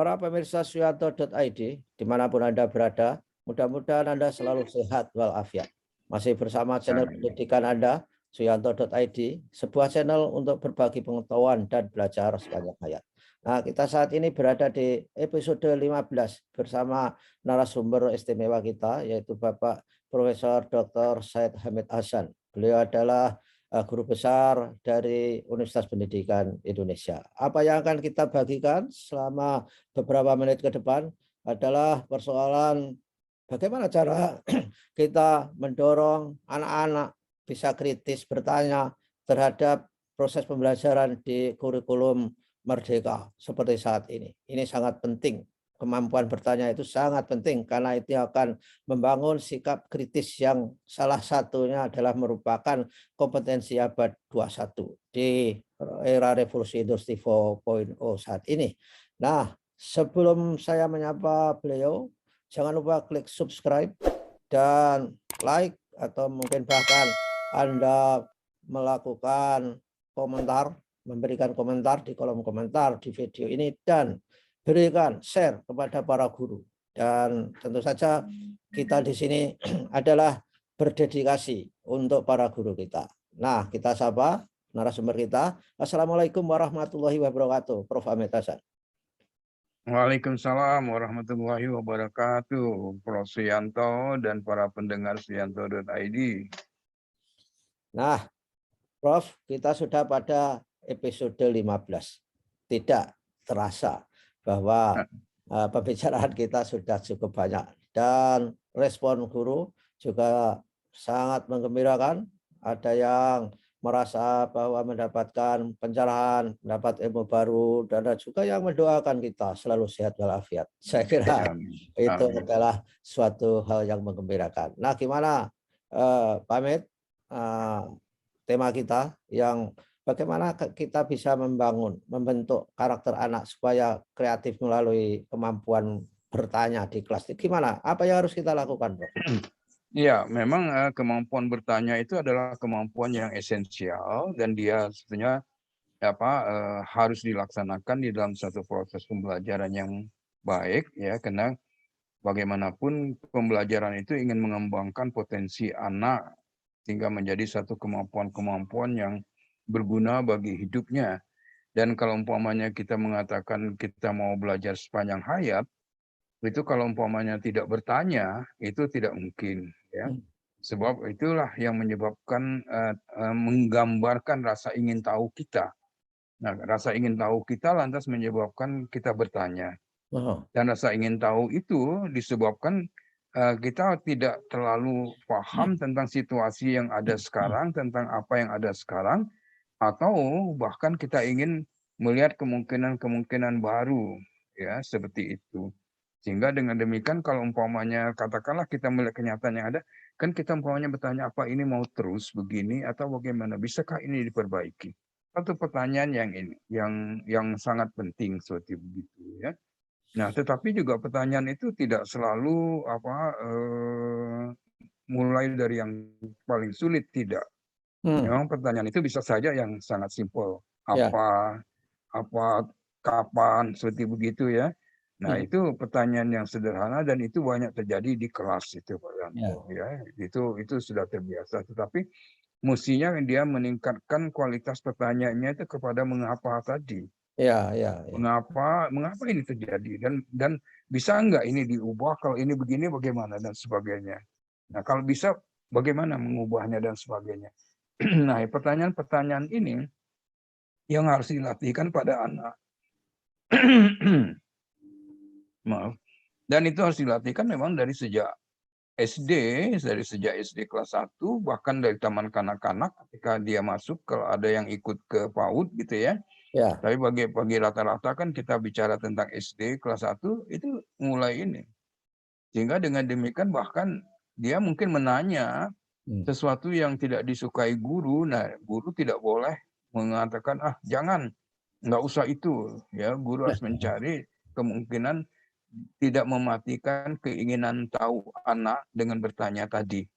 para pemirsa Suyanto.id, dimanapun Anda berada, mudah-mudahan Anda selalu sehat walafiat. Masih bersama channel pendidikan Anda, Suyanto.id, sebuah channel untuk berbagi pengetahuan dan belajar sepanjang hayat. Nah, kita saat ini berada di episode 15 bersama narasumber istimewa kita, yaitu Bapak Profesor Dr. Said Hamid Hasan. Beliau adalah guru besar dari Universitas Pendidikan Indonesia. Apa yang akan kita bagikan selama beberapa menit ke depan adalah persoalan bagaimana cara kita mendorong anak-anak bisa kritis bertanya terhadap proses pembelajaran di kurikulum Merdeka seperti saat ini. Ini sangat penting. Kemampuan bertanya itu sangat penting karena itu akan membangun sikap kritis yang salah satunya adalah merupakan kompetensi abad 21 di era revolusi industri 4.0 saat ini. Nah, sebelum saya menyapa beliau, jangan lupa klik subscribe dan like atau mungkin bahkan Anda melakukan komentar, memberikan komentar di kolom komentar di video ini dan berikan share kepada para guru. Dan tentu saja kita di sini adalah berdedikasi untuk para guru kita. Nah, kita sapa narasumber kita. Assalamualaikum warahmatullahi wabarakatuh, Prof. Hamid Hasan. Waalaikumsalam warahmatullahi wabarakatuh, Prof. Suyanto dan para pendengar Suyanto.id. Nah, Prof, kita sudah pada episode 15. Tidak terasa bahwa pembicaraan kita sudah cukup banyak dan respon guru juga sangat menggembirakan. Ada yang merasa bahwa mendapatkan pencerahan, mendapat ilmu baru, dan ada juga yang mendoakan kita selalu sehat walafiat. Saya kira itu adalah suatu hal yang menggembirakan. Nah, gimana Pak Hamid, tema kita yang bagaimana kita bisa membentuk karakter anak supaya kreatif melalui kemampuan bertanya di kelas. Gimana? Apa yang harus kita lakukan, Bro? Ya, memang kemampuan bertanya itu adalah kemampuan yang esensial dan dia sebetulnya harus dilaksanakan di dalam satu proses pembelajaran yang baik, ya, karena bagaimanapun pembelajaran itu ingin mengembangkan potensi anak sehingga menjadi satu kemampuan-kemampuan yang berguna bagi hidupnya. Dan kalau umpamanya kita mengatakan kita mau belajar sepanjang hayat, itu kalau umpamanya tidak bertanya, itu tidak mungkin, ya. Sebab itulah yang menyebabkan menggambarkan rasa ingin tahu kita. Nah, rasa ingin tahu kita lantas menyebabkan kita bertanya. Dan rasa ingin tahu itu disebabkan kita tidak terlalu paham tentang situasi yang ada sekarang, tentang apa yang ada sekarang, atau bahkan kita ingin melihat kemungkinan-kemungkinan baru, ya, seperti itu. Sehingga dengan demikian kalau umpamanya katakanlah kita melihat kenyataan yang ada, kan kita umpamanya bertanya apa ini mau terus begini atau bagaimana, bisakah ini diperbaiki? Satu pertanyaan yang ini yang sangat penting seperti begitu, ya. Nah, tetapi juga pertanyaan itu tidak selalu mulai dari yang paling sulit, tidak. Memang pertanyaan itu bisa saja yang sangat simpel. Apa, kapan, seperti begitu, ya. Nah, itu pertanyaan yang sederhana dan itu banyak terjadi di kelas itu, Pak Yanto, ya. Itu sudah terbiasa. Tetapi mestinya dia meningkatkan kualitas pertanyaannya itu kepada mengapa tadi. Mengapa ini terjadi dan bisa enggak ini diubah, kalau ini begini bagaimana dan sebagainya. Nah, kalau bisa bagaimana mengubahnya dan sebagainya. Nah, pertanyaan-pertanyaan ini yang harus dilatihkan pada anak. Maaf. Dan itu harus dilatihkan memang dari sejak SD, sejak SD kelas 1, bahkan dari taman kanak-kanak ketika dia masuk, kalau ada yang ikut ke PAUD gitu, ya. Tapi bagi rata-rata kan kita bicara tentang SD kelas 1 itu mulai ini. Sehingga dengan demikian bahkan dia mungkin menanya sesuatu yang tidak disukai guru. Nah, guru tidak boleh mengatakan jangan, nggak usah itu, ya. Guru harus mencari kemungkinan tidak mematikan keinginan tahu anak dengan bertanya tadi.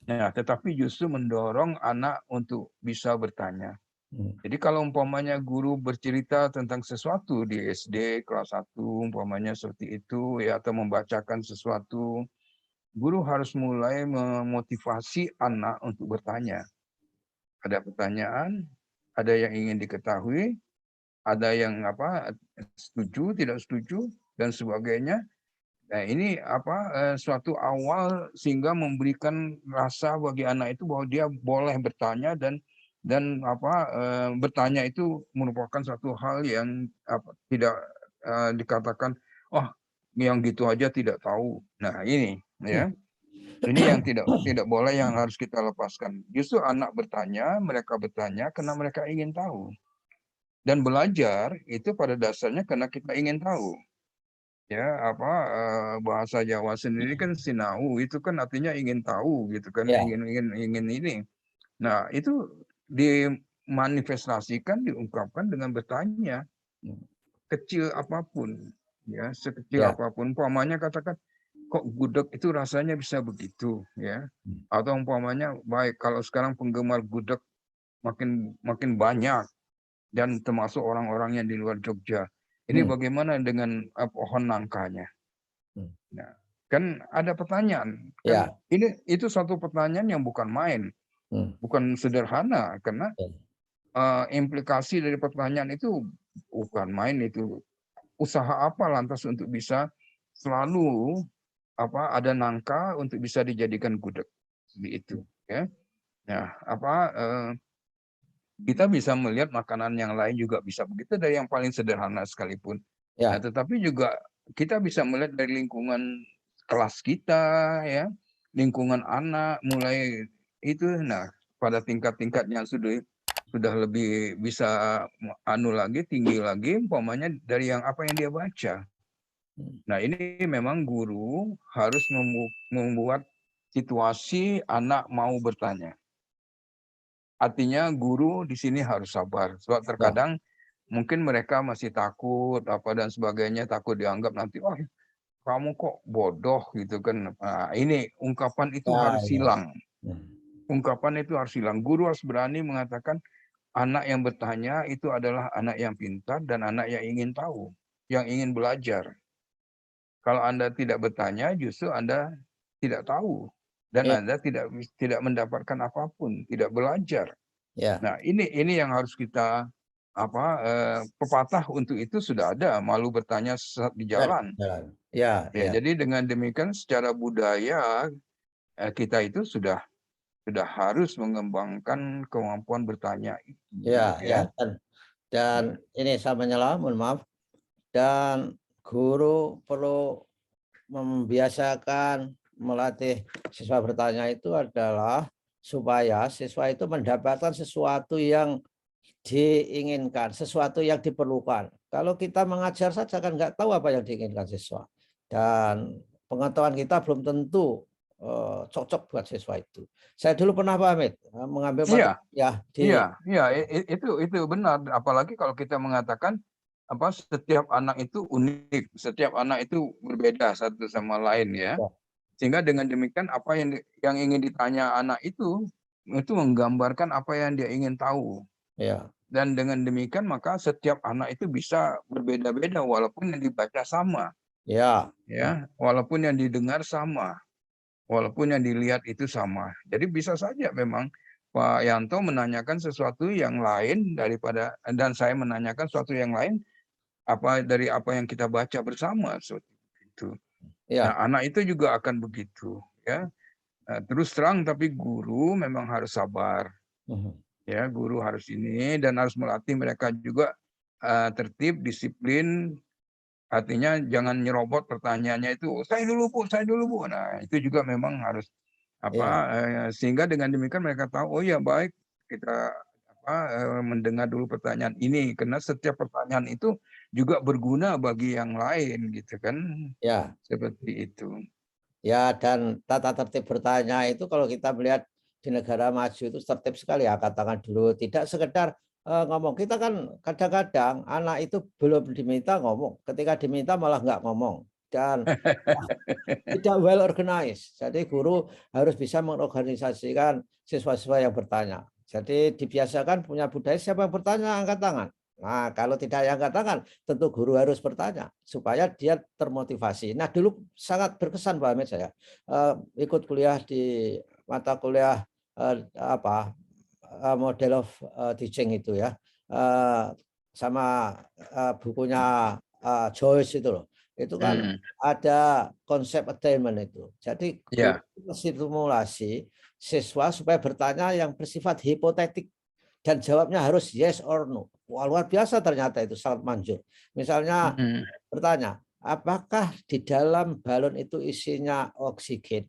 Nah, tetapi justru mendorong anak untuk bisa bertanya. Jadi kalau umpamanya guru bercerita tentang sesuatu di SD kelas 1 umpamanya seperti itu ya, atau membacakan sesuatu, guru harus mulai memotivasi anak untuk bertanya. Ada pertanyaan, ada yang ingin diketahui, ada yang setuju, tidak setuju dan sebagainya. Nah, ini suatu awal sehingga memberikan rasa bagi anak itu bahwa dia boleh bertanya dan bertanya itu merupakan satu hal yang tidak dikatakan, oh yang gitu aja tidak tahu. Nah, ini ya. Ini yang tidak boleh, yang harus kita lepaskan. Justru anak bertanya, mereka bertanya karena mereka ingin tahu. Dan belajar itu pada dasarnya karena kita ingin tahu. Ya, bahasa Jawa sendiri kan sinau, itu kan artinya ingin tahu gitu kan, Ya. ingin ini. Nah, itu dimanifestasikan, diungkapkan dengan bertanya, kecil apapun, ya, sekecil Ya. apapun. Umpamanya katakan, kok gudeg itu rasanya bisa begitu, ya. Atau umpamanya, baik kalau sekarang penggemar gudeg makin banyak dan termasuk orang-orang yang di luar Jogja. Ini bagaimana dengan pohon nangkanya? Nah, kan ada pertanyaan. Kan Ya. itu satu pertanyaan yang bukan main, bukan sederhana karena implikasi dari pertanyaan itu bukan main itu. Usaha apa lantas untuk bisa selalu ada nangka untuk bisa dijadikan gudeg itu, ya. Nah, kita bisa melihat makanan yang lain juga bisa begitu dari yang paling sederhana sekalipun. Nah, Ya. tetapi juga kita bisa melihat dari lingkungan kelas kita, ya, lingkungan anak, mulai itu. Nah, pada tingkat-tingkat yang sudah lebih bisa tinggi lagi, umpamanya dari apa yang dia baca. Nah, ini memang guru harus membuat situasi anak mau bertanya. Artinya guru di sini harus sabar. Sebab Ya. terkadang mungkin mereka masih takut dan sebagainya, takut dianggap nanti, oh kamu kok bodoh gitu kan. Nah, ini ungkapan itu Ya. harus Ya. hilang. Ungkapan itu harus hilang. Guru harus berani mengatakan anak yang bertanya itu adalah anak yang pintar dan anak yang ingin tahu, yang ingin belajar. Kalau Anda tidak bertanya, justru Anda tidak tahu dan Ya. Anda tidak mendapatkan apapun, tidak belajar. Ya. Nah, ini yang harus kita pepatah untuk itu sudah ada, malu bertanya sesat di jalan. Jalan. Ya. Ya, Ya. jadi dengan demikian secara budaya kita itu sudah harus mengembangkan kemampuan bertanya itu, Ya. Ya. ya. Dan ini saya menyelam, mohon maaf. Dan guru perlu membiasakan melatih siswa bertanya itu adalah supaya siswa itu mendapatkan sesuatu yang diinginkan, sesuatu yang diperlukan. Kalau kita mengajar saja kan nggak tahu apa yang diinginkan siswa. Dan pengetahuan kita belum tentu cocok buat siswa itu. Saya dulu pernah Pak Hamid mengambil Iya, materi ya iya, di iya, itu benar. Apalagi kalau kita mengatakan setiap anak itu unik, setiap anak itu berbeda satu sama lain, ya. Sehingga dengan demikian apa yang ingin ditanya anak itu menggambarkan apa yang dia ingin tahu. ya Dan dengan demikian maka setiap anak itu bisa berbeda-beda walaupun yang dibaca sama, ya ya, walaupun yang didengar sama, walaupun yang dilihat itu sama. Jadi bisa saja memang Pak Yanto menanyakan sesuatu yang lain dan saya menanyakan sesuatu yang lain dari apa yang kita baca bersama seperti itu. Nah, ya anak itu juga akan begitu, ya. Terus terang tapi guru memang harus sabar. Ya, guru harus ini dan harus melatih mereka juga tertib, disiplin. Artinya jangan nyerobot pertanyaannya itu, saya dulu Bu, saya dulu Bu. Nah, itu juga memang harus ya sehingga dengan demikian mereka tahu, oh ya baik, kita mendengar dulu pertanyaan ini karena setiap pertanyaan itu juga berguna bagi yang lain gitu kan. ya Seperti itu. ya. Dan tata tertib bertanya itu kalau kita melihat di negara maju itu tertib sekali ya, katakan dulu tidak sekedar ngomong. Kita kan kadang-kadang anak itu belum diminta ngomong, ketika diminta malah nggak ngomong dan tidak well organized. Jadi guru harus bisa mengorganisasikan siswa-siswa yang bertanya. Jadi dibiasakan punya budaya siapa yang bertanya angkat tangan. Nah, kalau tidak yang angkat tangan, tentu guru harus bertanya supaya dia termotivasi. Nah, dulu sangat berkesan Pak Hamid saya ikut kuliah di mata kuliah model of teaching itu ya, sama bukunya Joyce itu loh. Itu kan ada konsep attainment itu. Jadi guru Ya. stimulasi siswa supaya bertanya yang bersifat hipotetik dan jawabnya harus yes or no. Wah, luar biasa ternyata itu sangat manjur. Misalnya bertanya, apakah di dalam balon itu isinya oksigen?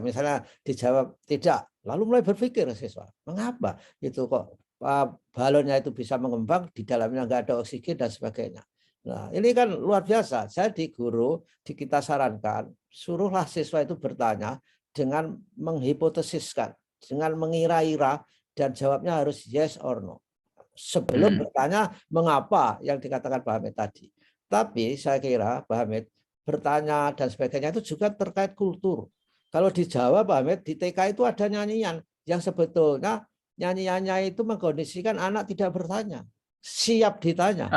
Misalnya dijawab tidak, lalu mulai berpikir siswa, mengapa itu kok balonnya itu bisa mengembang, di dalamnya nggak ada oksigen dan sebagainya. Nah, ini kan luar biasa. Jadi guru kita sarankan, suruhlah siswa itu bertanya dengan menghipotesiskan, dengan mengira-ira, dan jawabnya harus yes or no. Sebelum bertanya mengapa yang dikatakan Pak Hamid tadi. Tapi saya kira Pak Hamid bertanya dan sebagainya itu juga terkait kultur. Kalau di Jawa Pak Hamid, di TK itu ada nyanyian yang sebetulnya nyanyiannya itu mengkondisikan anak tidak bertanya, siap ditanya.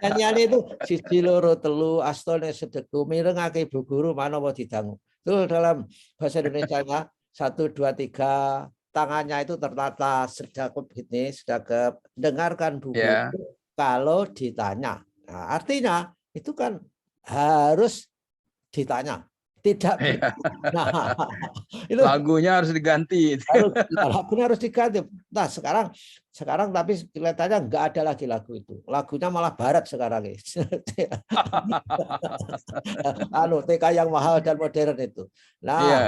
Nyanyian itu siji loro telu astone sedeku mirengake Bu Guru manawa didangu. Itu dalam bahasa Indonesianya 1 2 3 tangannya itu tertata sedekap gini, sedekap dengarkan Bu Guru Ya. kalau ditanya. Nah, artinya itu kan harus ditanya, tidak bertanya. Nah, itu Lagunya harus diganti. harus lagunya harus diganti. Nah, sekarang tapi kelihatannya nggak ada lagi lagu itu. Lagunya malah barat sekarang ini. TK yang mahal dan modern itu. Nah, Iya.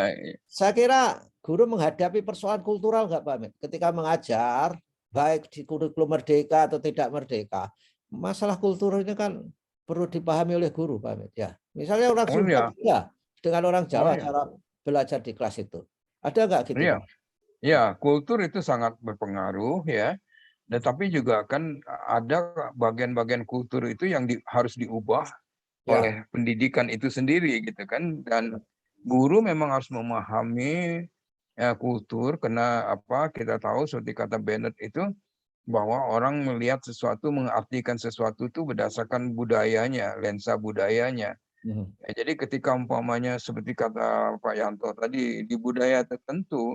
saya kira guru menghadapi persoalan kultural nggak Pak Mit? Ketika mengajar, baik di kurikulum merdeka atau tidak merdeka, masalah kultur ini kan perlu dipahami oleh guru Pak Mit. Ya, misalnya orang Oh Sunda ya. beda dengan orang Oh Jawa ya. cara belajar di kelas itu. Ada nggak gitu Iya. Pak? Ya, kultur itu sangat berpengaruh ya. Dan tapi juga kan ada bagian-bagian kultur itu yang harus diubah Ya. oleh pendidikan itu sendiri gitu kan. Dan guru memang harus memahami kultur karena apa kita tahu seperti kata Bennett itu bahwa orang melihat sesuatu mengartikan sesuatu itu berdasarkan budayanya, lensa budayanya. Mhm. Jadi ketika umpamanya seperti kata Pak Yanto tadi di budaya tertentu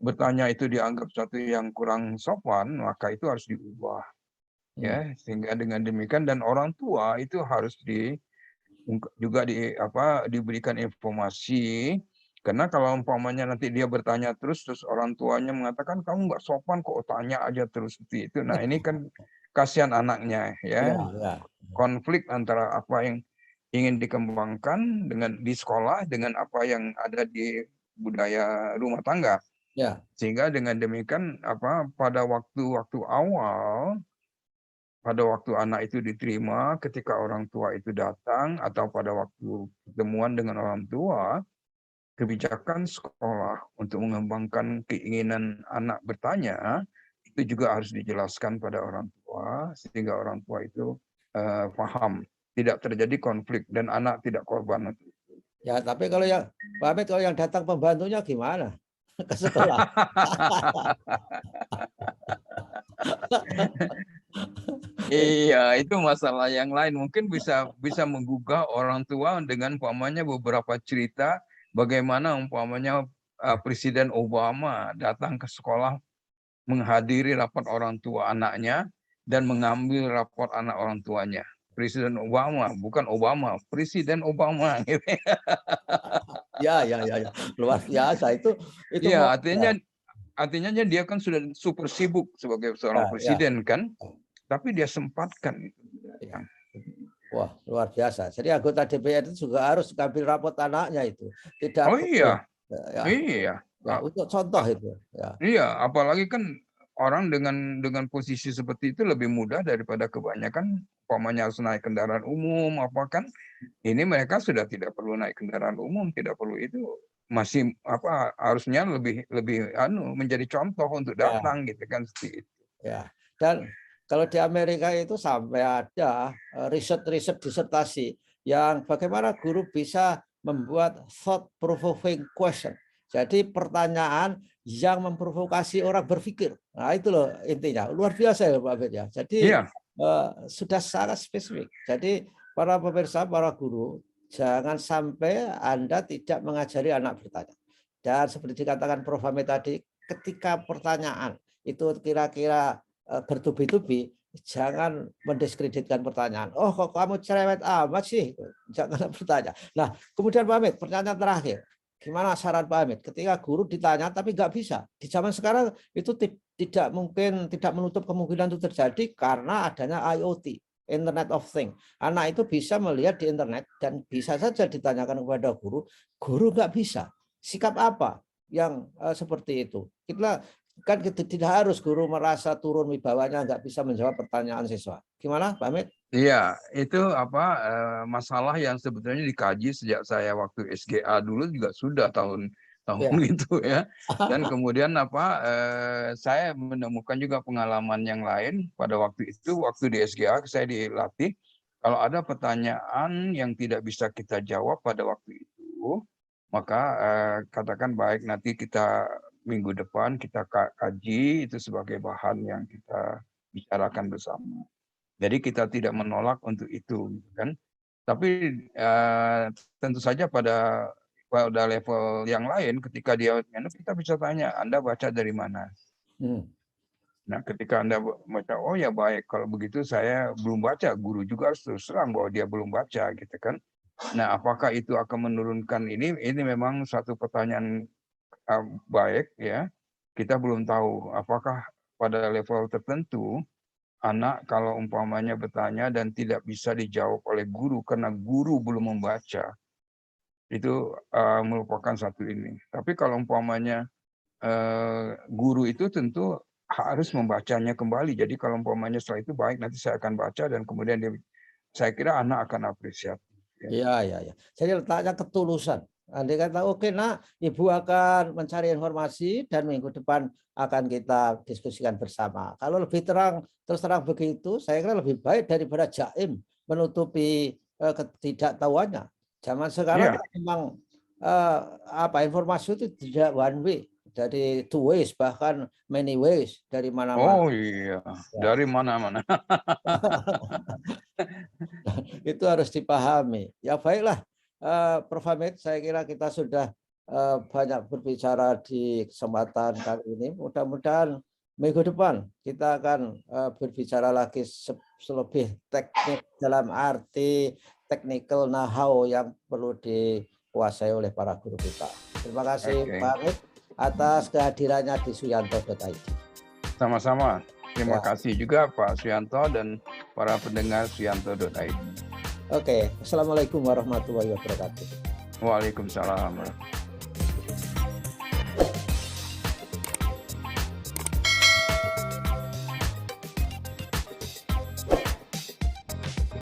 bertanya itu dianggap sesuatu yang kurang sopan, maka itu harus diubah Mhm. ya. Sehingga dengan demikian dan orang tua itu harus juga diberikan informasi karena kalau umpamanya nanti dia bertanya terus orang tuanya mengatakan kamu nggak sopan kok tanya aja terus seperti itu. Nah, ini kan kasihan anaknya Ya, ya. ya. Konflik antara apa yang ingin dikembangkan di sekolah dengan apa yang ada di budaya rumah tangga. Ya. Sehingga dengan demikian pada waktu-waktu awal, pada waktu anak itu diterima, ketika orang tua itu datang atau pada waktu pertemuan dengan orang tua, kebijakan sekolah untuk mengembangkan keinginan anak bertanya itu juga harus dijelaskan pada orang tua sehingga orang tua itu paham, tidak terjadi konflik dan anak tidak korban. Ya, tapi kalau yang Pak Hamid, kalau yang datang pembantunya gimana? Ke sekolah. Iya, itu masalah yang lain. Mungkin bisa menggugah orang tua dengan umpamanya beberapa cerita bagaimana umpamanya Presiden Obama datang ke sekolah menghadiri rapat orang tua anaknya dan mengambil raport anak orang tuanya. Presiden Obama, bukan Obama, Presiden Obama. Gitu. Ya, ya, ya, ya. Luar biasa itu Iya, mau ya, artinya dia kan sudah super sibuk sebagai seorang ya, ya. presiden kan, tapi dia sempatkan. Ya. Wah, luar biasa. Jadi anggota DPR itu juga harus ngambil rapot anaknya itu. Tidak Oh boleh. iya, Ya, iya. ya, untuk contoh itu. Ya, Iya, apalagi kan orang dengan posisi seperti itu lebih mudah daripada kebanyakan umpamanya harus naik kendaraan umum apa kan. Ini mereka sudah tidak perlu naik kendaraan umum, tidak perlu itu. Masih harusnya lebih lebih menjadi contoh untuk ya, datang gitu kan seperti itu. ya. Dan kalau di Amerika itu sampai ada riset-riset disertasi yang bagaimana guru bisa membuat thought provoking question Jadi pertanyaan yang memprovokasi orang berpikir. Nah, itu loh intinya. Luar biasa ya Pak Abed ya. Jadi Iya. sudah sangat spesifik. Jadi para pemirsa, para guru, jangan sampai Anda tidak mengajari anak bertanya. Dan seperti dikatakan Prof. Hamid tadi, ketika pertanyaan itu kira-kira bertubi-tubi, jangan mendiskreditkan pertanyaan. Oh, kok kamu cerewet amat sih? Jangan bertanya. Nah, kemudian Pak Hamid, pertanyaan terakhir. Gimana saran Pak Hamid? Ketika guru ditanya tapi nggak bisa. Di zaman sekarang itu tidak mungkin, tidak menutup kemungkinan itu terjadi karena adanya IoT, Internet of Things. Anak itu bisa melihat di internet dan bisa saja ditanyakan kepada guru, guru nggak bisa. Sikap apa yang seperti itu? Kita kan tidak harus guru merasa turun wibawanya nggak bisa menjawab pertanyaan siswa. Gimana Pak Hamid? Iya, itu masalah yang sebetulnya dikaji sejak saya waktu SGA dulu juga sudah tahun Ya. itu ya. Dan kemudian saya menemukan juga pengalaman yang lain pada waktu itu, waktu di SGA saya dilatih kalau ada pertanyaan yang tidak bisa kita jawab pada waktu itu, maka katakan baik nanti kita minggu depan kita kaji itu sebagai bahan yang kita bicarakan bersama. Jadi kita tidak menolak untuk itu, kan? Tapi tentu saja pada level yang lain, ketika dia kita bisa tanya, Anda baca dari mana? Nah, ketika Anda baca, oh ya baik, kalau begitu saya belum baca, guru juga harus terus terang bahwa dia belum baca, gitu kan? Nah, apakah itu akan menurunkan ini? Ini memang satu pertanyaan baik, ya. Kita belum tahu apakah pada level tertentu anak kalau umpamanya bertanya dan tidak bisa dijawab oleh guru karena guru belum membaca, itu merupakan satu ini. Tapi kalau umpamanya guru itu tentu harus membacanya kembali. Jadi kalau umpamanya setelah itu baik, nanti saya akan baca dan kemudian saya kira anak akan apresiasi. Ya. Jadi letaknya ketulusan. Andai kata oke nak, ibu akan mencari informasi dan minggu depan akan kita diskusikan bersama. Kalau lebih terus terang begitu, saya kira lebih baik daripada jaim menutupi ketidaktahuannya. Zaman sekarang memang informasi itu tidak one way, dari two ways bahkan many ways dari mana-mana. Oh iya, dari mana-mana. Itu harus dipahami. Ya baiklah. Prof. Hamid, saya kira kita sudah banyak berbicara di kesempatan kali ini. Mudah-mudahan minggu depan kita akan berbicara lagi lebih teknik dalam arti technical know-how yang perlu dikuasai oleh para guru kita. Terima kasih Pak Hamid atas kehadirannya di suyanto.id. Sama-sama. Terima kasih juga Pak Suyanto dan para pendengar suyanto.id. Oke, assalamualaikum warahmatullahi wabarakatuh. Waalaikumsalam.